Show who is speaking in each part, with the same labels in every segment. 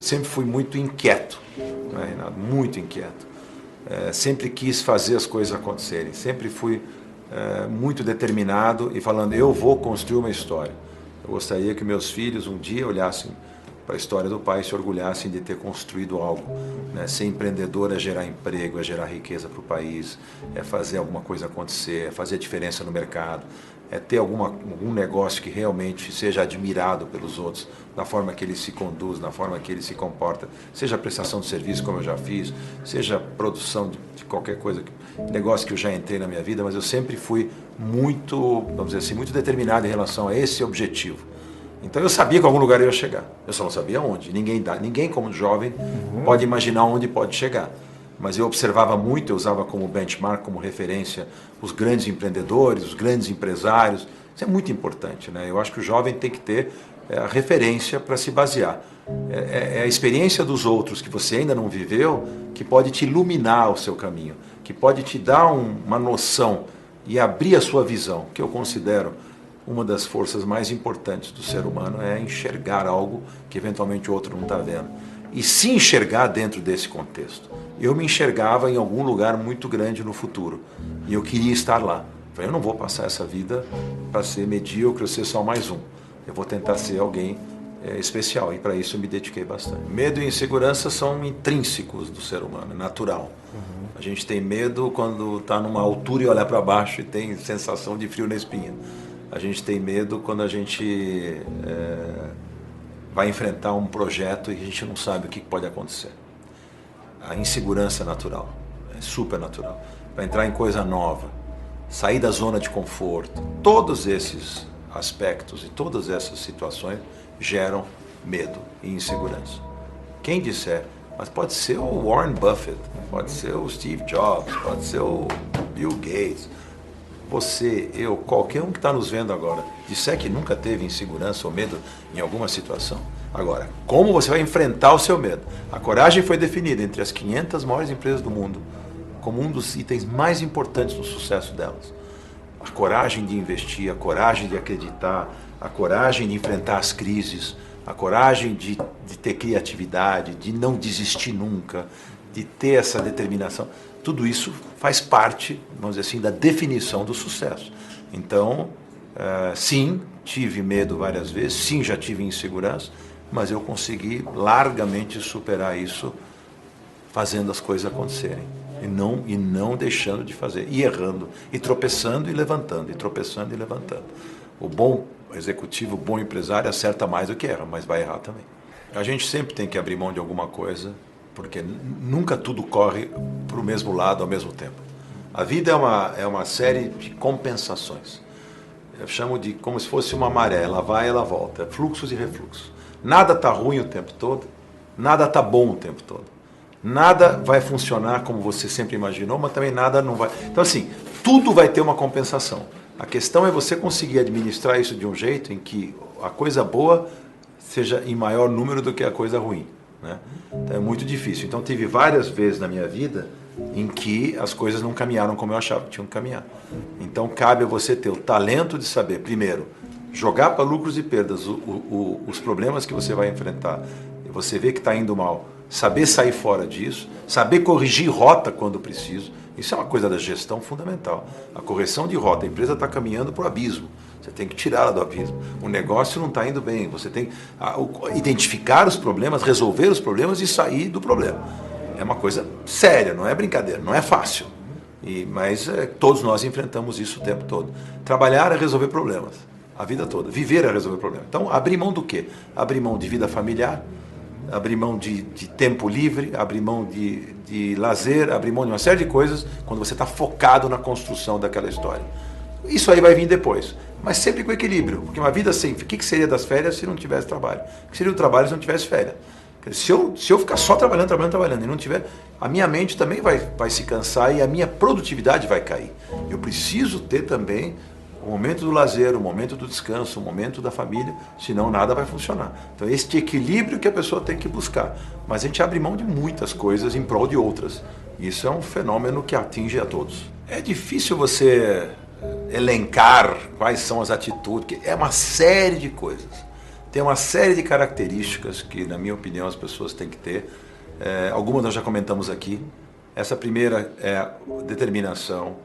Speaker 1: sempre fui muito inquieto, né, Reinaldo? Muito inquieto. Sempre quis fazer as coisas acontecerem, sempre fui muito determinado e falando, eu vou construir uma história. Eu gostaria que meus filhos um dia olhassem para a história do pai e se orgulhassem de ter construído algo. Né? Ser empreendedor é gerar emprego, é gerar riqueza para o país, é fazer alguma coisa acontecer, é fazer a diferença no mercado, é ter algum negócio que realmente seja admirado pelos outros, na forma que ele se conduz, na forma que ele se comporta, seja prestação de serviço, como eu já fiz, seja produção de qualquer coisa, negócio que eu já entrei na minha vida, mas eu sempre fui muito, vamos dizer assim, muito determinado em relação a esse objetivo. Então eu sabia que algum lugar eu ia chegar, eu só não sabia onde. Ninguém como jovem pode imaginar onde pode chegar. Mas eu observava muito, eu usava como benchmark, como referência, os grandes empreendedores, os grandes empresários. Isso é muito importante, né? Eu acho que o jovem tem que ter a referência para se basear. É a experiência dos outros que você ainda não viveu que pode te iluminar o seu caminho, que pode te dar uma noção e abrir a sua visão, que eu considero uma das forças mais importantes do ser humano, é enxergar algo que eventualmente o outro não está vendo. E se enxergar dentro desse contexto. Eu me enxergava em algum lugar muito grande no futuro. E eu queria estar lá. Eu não vou passar essa vida para ser medíocre ou ser só mais um. Eu vou tentar ser alguém especial. E para isso eu me dediquei bastante. Medo e insegurança são intrínsecos do ser humano, é natural. A gente tem medo quando está numa altura e olha para baixo e tem sensação de frio na espinha. A gente tem medo quando a gente vai enfrentar um projeto e a gente não sabe o que pode acontecer. A insegurança é natural, é super natural. Para entrar em coisa nova, sair da zona de conforto, todos esses aspectos e todas essas situações geram medo e insegurança. Quem disser, mas pode ser o Warren Buffett, pode ser o Steve Jobs, pode ser o Bill Gates, você, eu, qualquer um que está nos vendo agora, disser que nunca teve insegurança ou medo em alguma situação. Agora, como você vai enfrentar o seu medo? A coragem foi definida entre as 500 maiores empresas do mundo como um dos itens mais importantes do sucesso delas. A coragem de investir, a coragem de acreditar, a coragem de enfrentar as crises, a coragem de ter criatividade, de não desistir nunca, de ter essa determinação. Tudo isso faz parte, vamos dizer assim, da definição do sucesso. Então, sim, tive medo várias vezes, sim, já tive insegurança, mas eu consegui largamente superar isso fazendo as coisas acontecerem. E não deixando de fazer, e errando, e tropeçando e levantando, e tropeçando e levantando. O bom executivo, o bom empresário acerta mais do que erra, mas vai errar também. A gente sempre tem que abrir mão de alguma coisa, porque nunca tudo corre para o mesmo lado ao mesmo tempo. A vida é uma série de compensações. Eu chamo de como se fosse uma maré, ela vai e ela volta, fluxos e refluxos. Nada está ruim o tempo todo, nada está bom o tempo todo. Nada vai funcionar como você sempre imaginou, mas também nada não vai. Então assim, tudo vai ter uma compensação. A questão é você conseguir administrar isso de um jeito em que a coisa boa seja em maior número do que a coisa ruim. Né? Então é muito difícil. Então tive várias vezes na minha vida em que as coisas não caminharam como eu achava que tinham que caminhar. Então cabe a você ter o talento de saber, primeiro, jogar para lucros e perdas os problemas que você vai enfrentar. E você vê que está indo mal, saber sair fora disso, saber corrigir rota quando preciso. Isso é uma coisa da gestão fundamental. A correção de rota, a empresa está caminhando para o abismo. Você tem que tirá-la do abismo. O negócio não está indo bem. Você tem que identificar os problemas, resolver os problemas e sair do problema. É uma coisa séria, não é brincadeira, não é fácil. Mas todos nós enfrentamos isso o tempo todo. Trabalhar é resolver problemas, a vida toda. Viver é resolver problemas. Então, abrir mão do quê? Abrir mão de vida familiar, abrir mão de tempo livre, abrir mão de lazer, abrir mão de uma série de coisas quando você está focado na construção daquela história. Isso aí vai vir depois, mas sempre com equilíbrio, porque uma vida sem... O que seria das férias se não tivesse trabalho? O que seria o trabalho se não tivesse férias? Se eu ficar só trabalhando e não tiver, a minha mente também vai se cansar e a minha produtividade vai cair. Eu preciso ter também o momento do lazer, o momento do descanso, o momento da família, senão nada vai funcionar. Então este equilíbrio que a pessoa tem que buscar. Mas a gente abre mão de muitas coisas em prol de outras. Isso é um fenômeno que atinge a todos. É difícil você elencar quais são as atitudes, é uma série de coisas. tem uma série de características que, na minha opinião, as pessoas têm que ter. Algumas nós já comentamos aqui. Essa primeira é a determinação,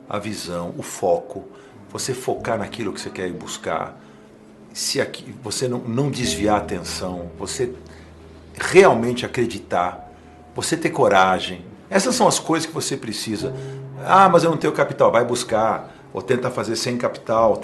Speaker 1: a visão, o foco. Você focar naquilo que você quer ir buscar. Você não desviar a atenção, você realmente acreditar, você ter coragem. Essas são as coisas que você precisa. Ah, mas eu não tenho capital. Vai buscar. Ou tenta fazer sem capital,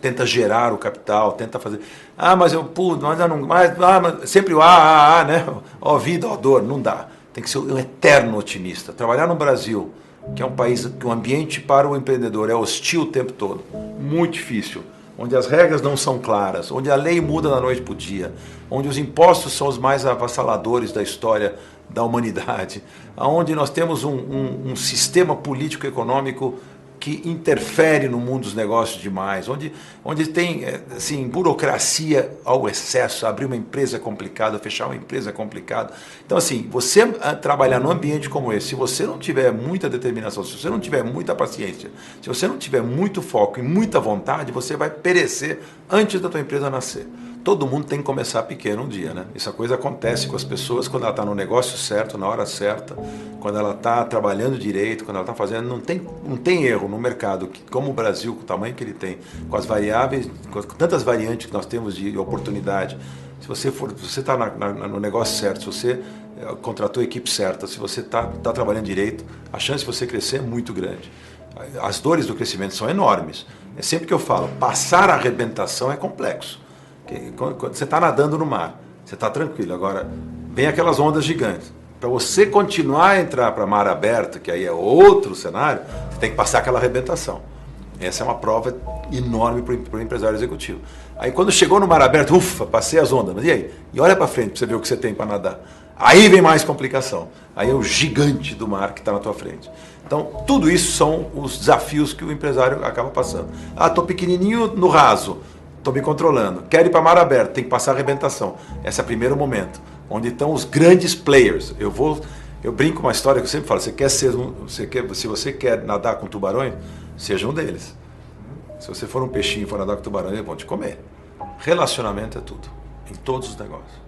Speaker 1: tenta gerar o capital, tenta fazer... Ah, mas eu pulo, mas eu não... mas sempre o né? Ó vida, ó dor, não dá. Tem que ser um eterno otimista. Trabalhar no Brasil, que é um país que o ambiente para o empreendedor é hostil o tempo todo, muito difícil, onde as regras não são claras, onde a lei muda da noite para o dia, onde os impostos são os mais avassaladores da história da humanidade, onde nós temos um sistema político-econômico que interfere no mundo dos negócios demais, onde tem assim, burocracia ao excesso, abrir uma empresa é complicado, fechar uma empresa é complicado. Então assim, você trabalhar num ambiente como esse, se você não tiver muita determinação, se você não tiver muita paciência, se você não tiver muito foco e muita vontade, você vai perecer antes da tua empresa nascer. Todo mundo tem que começar pequeno um dia, né? Essa coisa acontece com as pessoas quando ela está no negócio certo, na hora certa, quando ela está trabalhando direito, quando ela está fazendo... Não tem erro no mercado, como o Brasil, com o tamanho que ele tem, com as variáveis, com tantas variantes que nós temos de oportunidade. Se você está no negócio certo, se você contratou a equipe certa, se você está trabalhando direito, a chance de você crescer é muito grande. As dores do crescimento são enormes. É sempre que eu falo, passar a arrebentação é complexo. Quando você está nadando no mar, você está tranquilo. Agora, vem aquelas ondas gigantes. Para você continuar a entrar para mar aberto, que aí é outro cenário, você tem que passar aquela arrebentação. Essa é uma prova enorme para o empresário executivo. Aí quando chegou no mar aberto, ufa, passei as ondas, mas e aí? E olha para frente para você ver o que você tem para nadar. Aí vem mais complicação. Aí é o gigante do mar que está na tua frente. Então, tudo isso são os desafios que o empresário acaba passando. Ah, estou pequenininho no raso. Estou me controlando, quero ir para mar aberto, tem que passar a arrebentação. Esse é o primeiro momento, onde estão os grandes players. Eu brinco uma história que eu sempre falo, se você quer nadar com tubarões, seja um deles. Se você for um peixinho e for nadar com tubarões, eles vão te comer. Relacionamento é tudo, em todos os negócios.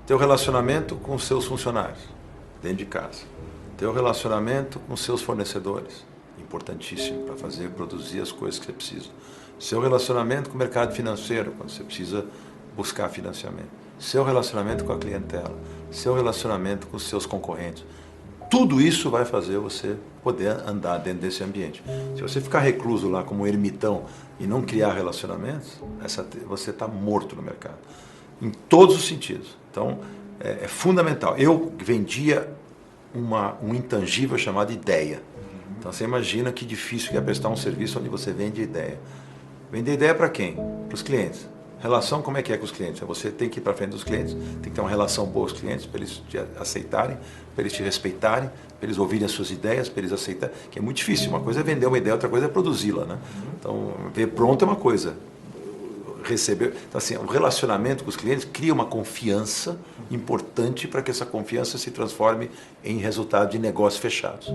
Speaker 1: Teu relacionamento com os seus funcionários, dentro de casa. Teu relacionamento com os seus fornecedores, importantíssimo para produzir as coisas que você precisa. Seu relacionamento com o mercado financeiro, quando você precisa buscar financiamento. Seu relacionamento com a clientela. Seu relacionamento com os seus concorrentes. Tudo isso vai fazer você poder andar dentro desse ambiente. Se você ficar recluso lá como um ermitão e não criar relacionamentos, você está morto no mercado. Em todos os sentidos. Então, é fundamental. Eu vendia um intangível chamado ideia. Então, você imagina que difícil que é prestar um serviço onde você vende ideia. Vender ideia para quem? Para os clientes. Relação, como é que é com os clientes? Você tem que ir para frente dos clientes, tem que ter uma relação boa com os clientes, para eles te aceitarem, para eles te respeitarem, para eles ouvirem as suas ideias, para eles aceitarem, que é muito difícil. Uma coisa é vender uma ideia, outra coisa é produzi-la, né? Então, ver pronto é uma coisa. Receber... Então, assim, o relacionamento com os clientes cria uma confiança importante para que essa confiança se transforme em resultado de negócios fechados.